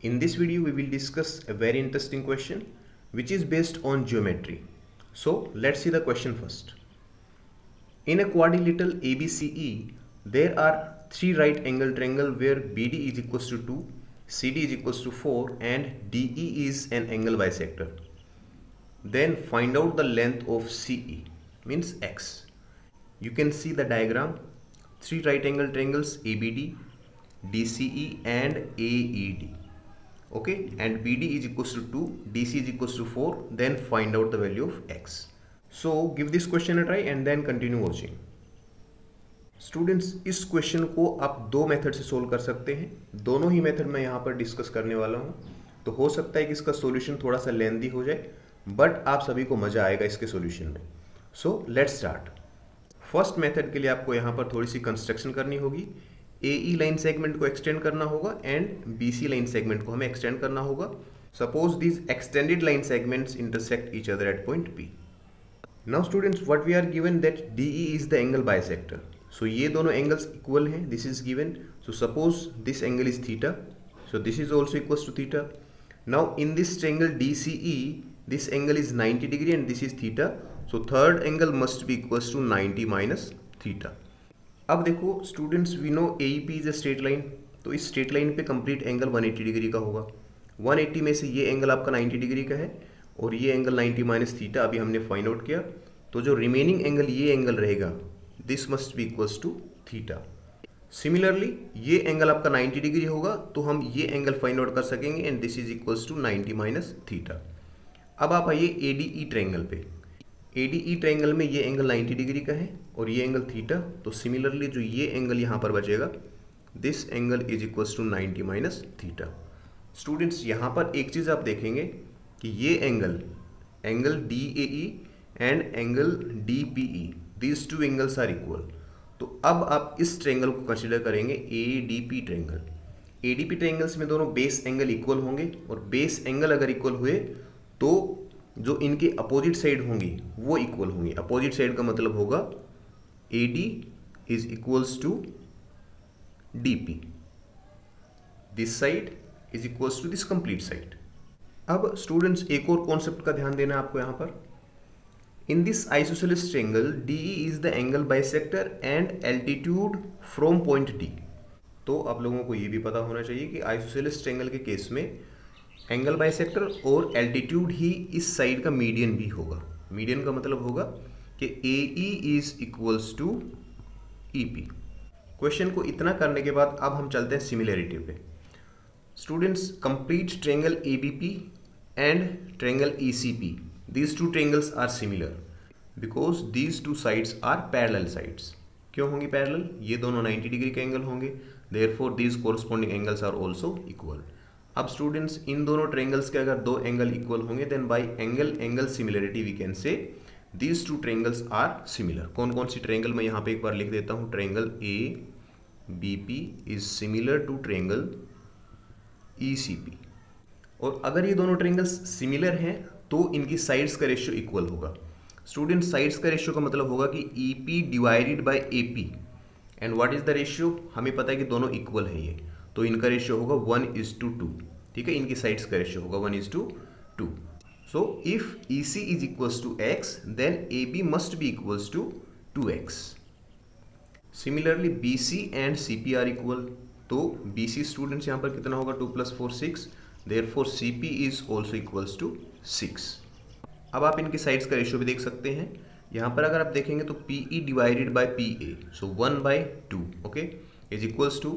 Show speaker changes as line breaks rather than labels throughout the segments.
In this video, we will discuss a very interesting question which is based on geometry. So let's see the question first. In a quadrilateral ABCE, there are three right angle triangle where BD is equals to 2, CD is equals to 4 and DE is an angle bisector. Then find out the length of CE means X. You can see the diagram, three right angle triangles ABD, DCE and AED. Okay, and BD is equals to 2, DC is equals to 4, then find out the value of X. So give this question a try and then continue watching. Students, इस question को आप दो method से solve कर सकते हैं. दोनों ही method मैं यहाँ पर डिस्कस करने वाला हूँ. तो हो सकता है कि इसका सॉल्यूशन थोड़ा सा लेंथी हो जाए, बट आप सभी को मजा आएगा इसके सॉल्यूशन में. So let's start. First method के लिए आपको यहाँ पर थोड़ी सी कंस्ट्रक्शन करनी होगी. AE लाइन सेगमेंट को एक्सटेंड करना होगा एंड BC लाइन सेगमेंट को हमें एक्सटेंड करना होगा. Suppose these extended line segments intersect each other at point P. Now students, what we are given that DE is the angle bisector. So ये दोनों angles equal हैं. This is given. So suppose this angle is theta, so this is also equals to theta. Now in this triangle DCE, this angle is 90 degree and this is theta. So third angle must be equals to 90 minus theta. अब देखो students, we know AEP is a straight line. तो इस straight line पे complete angle 180 degree का होगा. 180 में से ये एंगल आपका 90 डिग्री का है और ये एंगल 90 माइनस थीटा अभी हमने फाइंड आउट किया. तो जो रिमेनिंग एंगल ये एंगल रहेगा, this must be equals to theta. Similarly ये एंगल आपका 90 डिग्री होगा तो हम ये एंगल फाइंड आउट कर सकेंगे and this is equals to 90 minus theta. अब आप आइए ADE ट्रायंगल पे. ADE ट्रायंगल में ये एंगल 90 डिग्री का है और ये एंगल थीटा. तो सिमिलरली जो ये एंगल यहाँ पर बचेगा, this angle is equals to 90 minus theta. Students, यहाँ पर एक चीज़ आप देखेंगे कि ये angle DAE and angle DPE, these two angles are equal. तो अब आप इस ट्रायंगल को कंसिडर करेंगे ADP ट्रायंगल. ADP ट्रायंगल्स में दोनों बेस एंगल इक्वल होंगे और बेस एंगल अगर इक्वल हुए तो जो इनके अपोजिट साइड होंगी वो इक्वल होंगी. अपोजिट साइड का मतलब होगा AD is equals to DP. This side is equals to this complete side. अब स्टूडेंट्स, एक और कॉन्सेप्ट का ध्यान देना है आपको यहाँ पर. In this isosceles triangle DE is the angle bisector and altitude from point D. तो आप लोगों को ये भी पता होना चाहिए कि आइसोसेलेस ट्रायंगल के केस में एंगल बाइसेक्टर और एल्टीट्यूड ही इस साइड का मीडियन भी होगा. मीडियन का मतलब होगा कि AE is equals to EP. Question को इतना करने के बाद अब हम चलते हैं सिमिलरिटी पे. Students, complete triangle ABP and triangle ECP, these two triangles are similar because these two sides are parallel sides. क्यों होंगी पैरेलल? ये दोनों 90 डिग्री के एंगल होंगे, therefore these corresponding angles are also equal. अब स्टूडेंट्स, इन दोनों ट्रायंगल्स के अगर दो एंगल इक्वल होंगे then by angle similarity we can say these two triangles are similar. कौन कौन सी ट्रायंगल मैं यहाँ पे एक बार लिख देता हूँ. Triangle ABP is similar to triangle ECP. और अगर ये दोनों ट्रायंगल्स सिमिलर हैं तो इनकी साइड्स का रेशियो इक्वल होगा. स्टूडेंट, साइड्स का रेशियो का मतलब होगा कि EP divided by AP. And what is the ratio? हमें पता है कि दोनों इक्वल है ये, तो इनका रेशियो होगा 1:2. ठीक है, इनकी साइड्स का रेशियो होगा 1:2. So if EC is equals to X then AB must be equals to 2X. Similarly BC and CP are equal. तो BC स्टूडेंट्स यहाँ पर कितना होगा? 2 + 4 6. Therefore CP is also equals to 6. अब आप इनकी साइड्स का रेशियो भी देख सकते हैं. यहाँ पर अगर आप देखेंगे तो PE divided by PA, so 1/2, okay, is equals to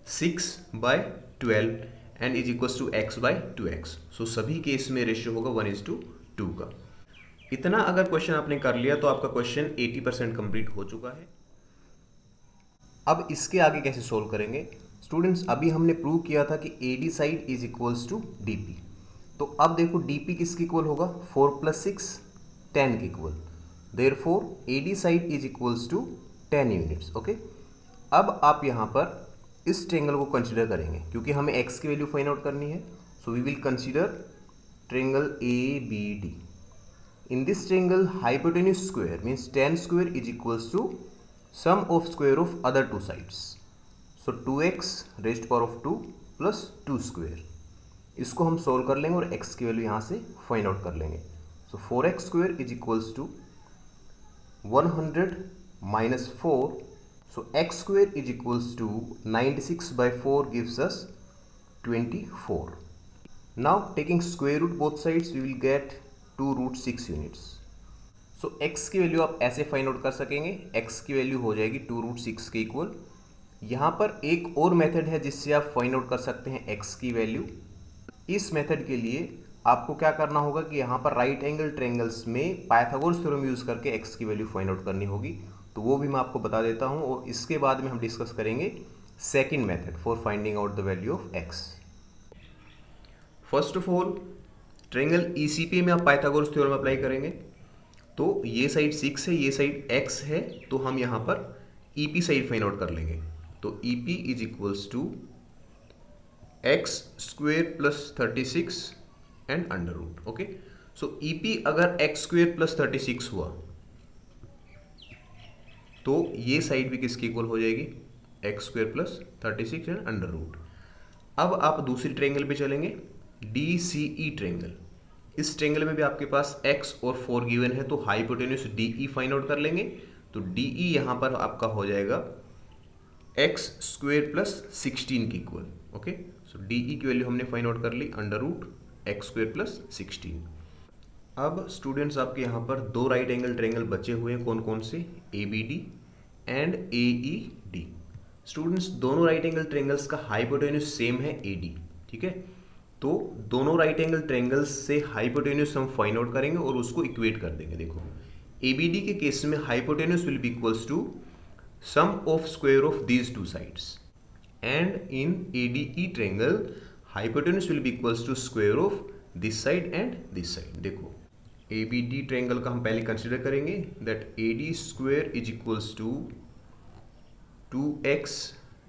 6/12 and is equals to X/2X. So सभी केस में रेशियो होगा 1:2 का. इतना अगर क्वेश्चन आपने कर लिया तो आपका क्वेश्चन 80% कंप्लीट हो चुका है. अब इसके आगे कैसे सोल्व करेंगे? स्टूडेंट्स, अभी हमने प्रूव किया था कि AD side is equals to DP. तो अब देखो DP किसके इक्वल होगा? 4 + 6 10 के equal. Therefore AD side is equals to 10 units. Okay, अब आप यहाँ पर इस ट्रायंगल को कंसीडर करेंगे क्योंकि हमें X की वैल्यू फाइंड आउट करनी है. So we will consider triangle ABD. In this triangle hypotenuse square means 10 square is equals to sum of square of other two sides. So 2x raised to power of 2 plus 2 square. इसको हम solve कर लेंगे और x की value यहाँ से find out कर लेंगे। So 4x square is equals to 100 minus 4. So x square is equals to 96 by 4 gives us 24. Now taking square root both sides we will get 2 root 6 units. So x की value आप ऐसे find out कर सकेंगे, x की value हो जाएगी 2 root 6 के equal. यहाँ पर एक और मेथड है जिससे आप फाइंड आउट कर सकते हैं x की वैल्यू। इस मेथड के लिए आपको क्या करना होगा कि यहाँ पर राइट एंगल ट्रायंगल्स में पाइथागोरस थ्योरम यूज करके x की वैल्यू फाइंड आउट करनी होगी, तो वो भी मैं आपको बता देता हूँ और इसके बाद में हम डिस्कस करेंगे second method for finding out the value of x। First of all triangle ECP में आप पाइथागोरस थ्योरम अप्लाई करेंगे, तो ये साइड 6 है, ये साइड x है, तो हम यहाँ पर EP साइड फाइंड आउट कर लेंगे। तो EP is equals to x square plus 36 and under root. Okay, so EP अगर x स्क्वेयर प्लस 36 हुआ तो ये साइड भी किसके इक्वल हो जाएगी, x square plus 36 and under root. अब आप दूसरी ट्रायंगल पे चलेंगे, DCE ट्रायंगल। इस ट्रायंगल में भी आपके पास x और 4 गिवन है, तो हाइपोटेन्यूज DE फाइंड आउट कर लेंगे। तो DE यहां पर आपका हो जाएगा x स्क्वेयर प्लस 16 के इक्वल। ओके, सो DE की वैल्यू हमने फाइंड आउट कर ली, under root x square plus 16। अब स्टूडेंट्स आपके यहाँ पर दो राइट एंगल ट्रायंगल बचे हुए हैं, कौन कौन से, ABD एंड AED। स्टूडेंट्स दोनों राइट एंगल ट्रायंगल्स का हाइपोटेन्यूज सेम है AD, ठीक है। तो दोनों राइट एंगल ट्रायंगल्स से हाइपोटेन्यूज हम फाइंड आउट करेंगे और उसको इक्वेट कर देंगे। देखो ABD के केस में hypotenuse will be equals to sum of square of these two sides, and in ADE triangle hypotenuse will be equals to square of this side and this side. देखो ABD triangle का हम पहले consider करेंगे, that AD square is equals to 2x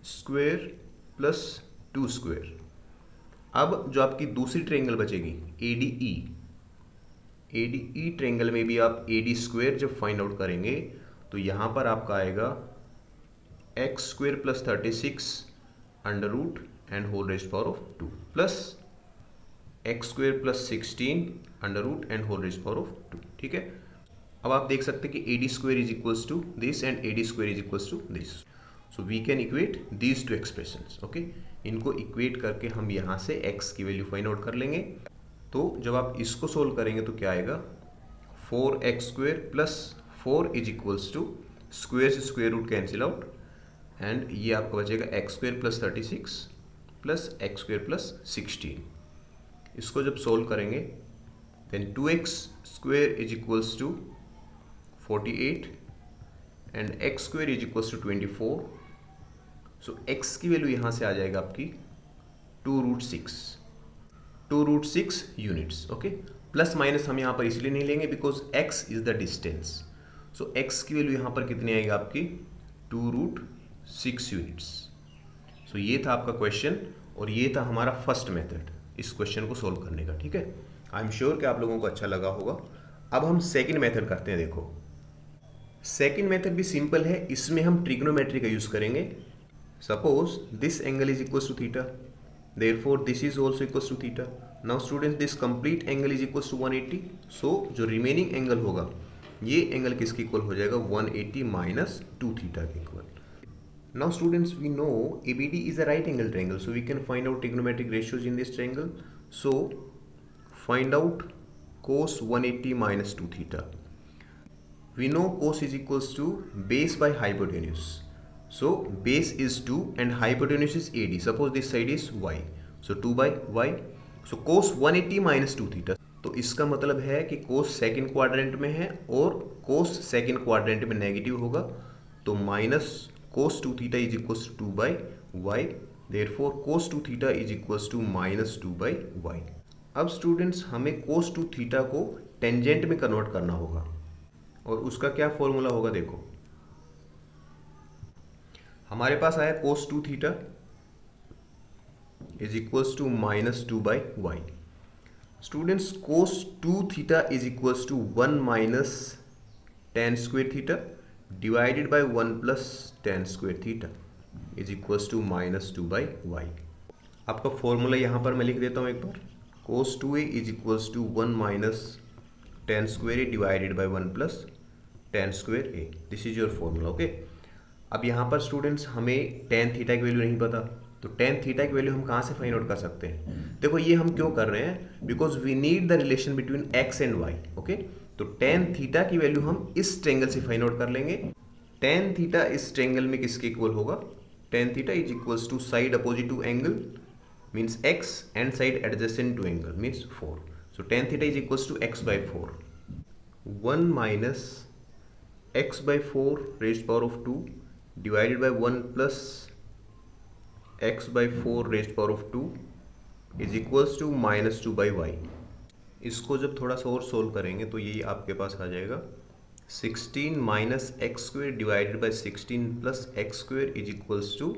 square plus 2 square. अब जो आपकी दूसरी triangle बचेगी ADE ट्रायंगल में भी आप AD स्क्वायर जब फाइंड आउट करेंगे तो यहां पर आपका आएगा x square plus 36 under root and whole raised power of 2 plus x square plus 16 under root and whole raised power of 2, ठीक है। अब आप देख सकते हैं कि AD square is equals to this and AD square is equals to this, so we can equate these two expressions. Okay, इनको equate करके हम यहाँ से x की वैल्यू फाइंड आउट कर लेंगे। तो जब आप इसको सोल्व करेंगे तो क्या आएगा, 4x square plus 4 is equals to square से square root cancel out, and ये आपका बचेगा x square plus 36 plus x square plus 16। इसको जब सोल्व करेंगे then 2x square is equals to 48 and x square is equals to 24। So x की value यहां से आ जाएगा आपकी 2 root 6 units. Okay, plus minus हम यहां पर इसलिए नहीं लेंगे because x is the distance. So x की वैल्यू यहां पर कितनी आएगी आपकी 2 रूट 6 यूनिट्स। सो ये था आपका क्वेश्चन और ये था हमारा फर्स्ट मेथड इस क्वेश्चन को सोल्व करने का, ठीक है। आई एम श्योर कि आप लोगों को अच्छा लगा होगा। अब हम सेकंड मेथड करते हैं। देखो सेकंड मेथड भी सिंपल है, इसमें हम ट्रिग्नोमेट्री का यूज करेंगे। Suppose this angle is equals to theta, therefore this is also equals to theta. Now students this complete angle is equals to 180, so जो रिमेनिंग एंगल होगा ये एंगल किसके इक्वल हो जाएगा, 180 माइनस 2 थीटा के equal. Now students, we know ABD is a right angle triangle, so we can find out trigonometric ratios in this triangle. So find out cos 180 minus 2 theta. We know cos is equals to base by hypotenuse. So base is 2 and hypotenuse is AD. Suppose this side is y, so 2 by y. So cos 180 minus 2 theta. तो इसका मतलब है कि cos second quadrant में है और cos second quadrant में negative होगा, तो minus cos 2 theta is equals to 2 by y, therefore cos 2 theta is equals to minus 2 by y। अब स्टूडेंट्स हमें cos 2 theta को टेंजेंट में कन्वर्ट करना होगा और उसका क्या फॉर्मूला होगा। देखो हमारे पास आया cos 2 theta is equals to minus 2 by y। Students cos 2 theta is equals to 1 minus tan square theta divided by 1 plus tan square theta is equals to minus 2 by y। आपका formula यहाँ पर मैं लिख देता हूँ एक बार, cos 2a is equals to 1 minus tan square a divided by 1 plus tan square a। This is your formula. Okay, अब यहाँ पर स्टूडेंट्स हमें tan थीटा की वैल्यू नहीं पता, तो tan थीटा की वैल्यू हम कहाँ से फाइंड आउट कर सकते हैं? देखो ये हम क्यों कर रहे हैं, because we need the relation between x and y। Okay, तो tan थीटा की वैल्यू हम इस ट्रायंगल से फाइंड आउट कर लेंगे। tan थीटा इस ट्रायंगल में किसके इक्वल होगा? tan theta is equals to side opposite to angle means x and side adjacent to angle means 4. So tan theta is equals to x by 4. 1 minus x by 4 raised power of 2 divided by 1 plus x by 4 raised power of 2 is equals to minus 2 by y. इसको जब थोड़ा सा और solve करेंगे तो ये आपके पास आ जाएगा 16 minus x square divided by 16 plus x square is equals to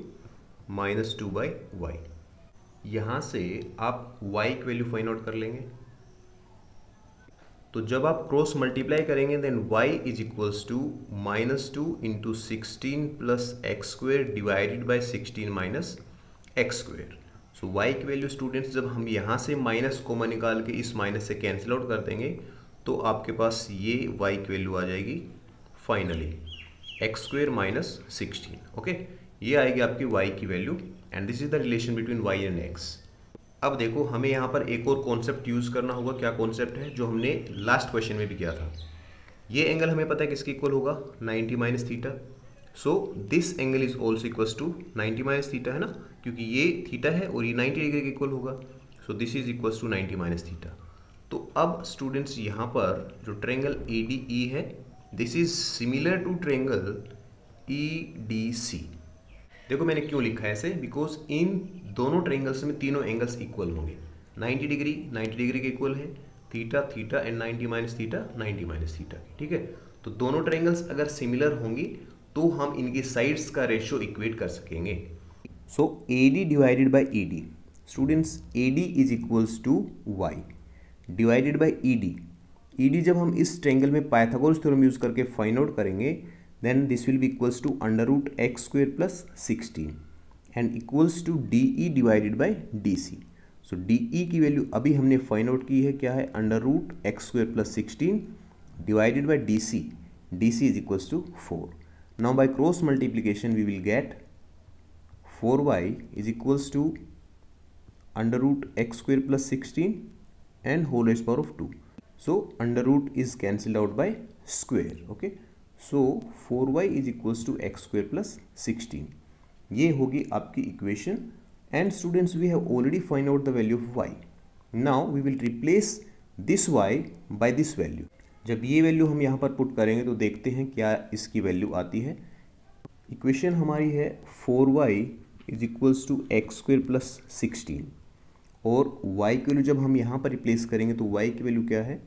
minus 2 by y. यहाँ से आप y की वैल्यू फाइंड आउट कर लेंगे, तो जब आप क्रॉस मल्टीप्लाई करेंगे then y is equals to minus 2 into 16 plus x square divided by 16 minus x square. So y की वैल्यू स्टूडेंट्स जब हम यहाँ से माइनस कॉमन निकाल के इस माइनस से कैंसिल आउट कर देंगे तो आपके पास ये y की वैल्यू आ जाएगी finally x square minus 16। Okay, ये आएगी आपकी y की value and this is the relation between y and x। अब देखो हमें यहाँ पर एक और कॉन्सेप्ट यूज करना होगा। क्या कॉन्सेप्ट है? जो हमने लास्ट क्वेश्चन में भी किया था। ये एंगल हमें पता है किसके इक्वल होगा? 90 minus theta. So this angle is also equals to 90 minus theta, है ना, क्योंकि ये थीटा है और ये 90 डिग्री के इक्वल होगा। So this is equals to 90 minus theta. तो अब स्टूडेंट्स यहाँ पर जो ट्रायंगल ADE है this is similar to triangle EDC। देखो मैंने क्यों लिखा है ऐसे, बिकॉज इन दोनों ट्रायंगल्स में तीनों एंगल्स इक्वल होंगे। 90 डिग्री के इक्वल है, theta theta and 90 minus theta 90 minus theta. ठीक है, तो दोनों ट्रायंगल्स अगर सिमिलर होंगी तो हम इनकी साइड्स का रेशियो इक्वेट कर सकेंगे। So AD divided by ED, students AD is equals to y divided by ED जब हम इस ट्रायंगल में पाइथागोरस थ्योरम यूज करके फाइंड आउट करेंगे then this will be equals to under root x square plus 16 and equals to DE divided by DC. So DE की value अभी हमने find out की है, क्या है? Under root x square plus 16 divided by DC. DC is equals to 4. Now by cross multiplication we will get 4y is equals to under root x square plus 16 and whole raised power of 2. So under root is cancelled out by square. Okay. So 4y is equals to x square plus 16। ये होगी आपकी equation and students we have already find out the value of y। Now we will replace this y by this value. जब ये value हम यहाँ पर put करेंगे तो देखते हैं क्या इसकी वैल्यू आती है। इक्वेशन हमारी है 4y is equals to x square plus 16 और y की वैल्यू जब हम यहाँ पर रिप्लेस करेंगे तो y की वैल्यू क्या है?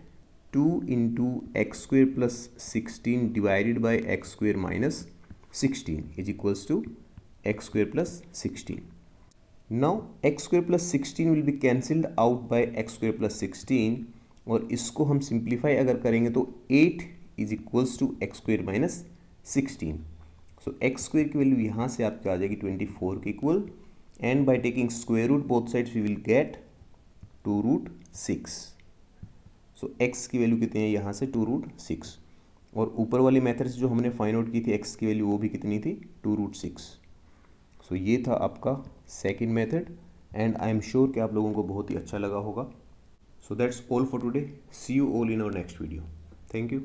2 into x square plus 16 divided by x square minus 16 is equals to x square plus 16। Now x square plus 16 will be cancelled out by x square plus 16 और इसको हम सिंप्लीफाई अगर करेंगे तो 8 is equals to x square minus 16। So x square की value यहाँ से आपकी आ जाएगी 24 के equal and by taking square root both sides we will get 2 root 6। सो x की वैल्यू कितनी है यहाँ से? 2 रूट 6 और ऊपर वाली मेथड से जो हमने फाइंड आउट की थी x की वैल्यू वो भी कितनी थी? 2 रूट 6। सो ये था आपका second method and I am sure कि आप लोगों को बहुत ही अच्छा लगा होगा। So that's all for today. See you all in our next video. Thank you.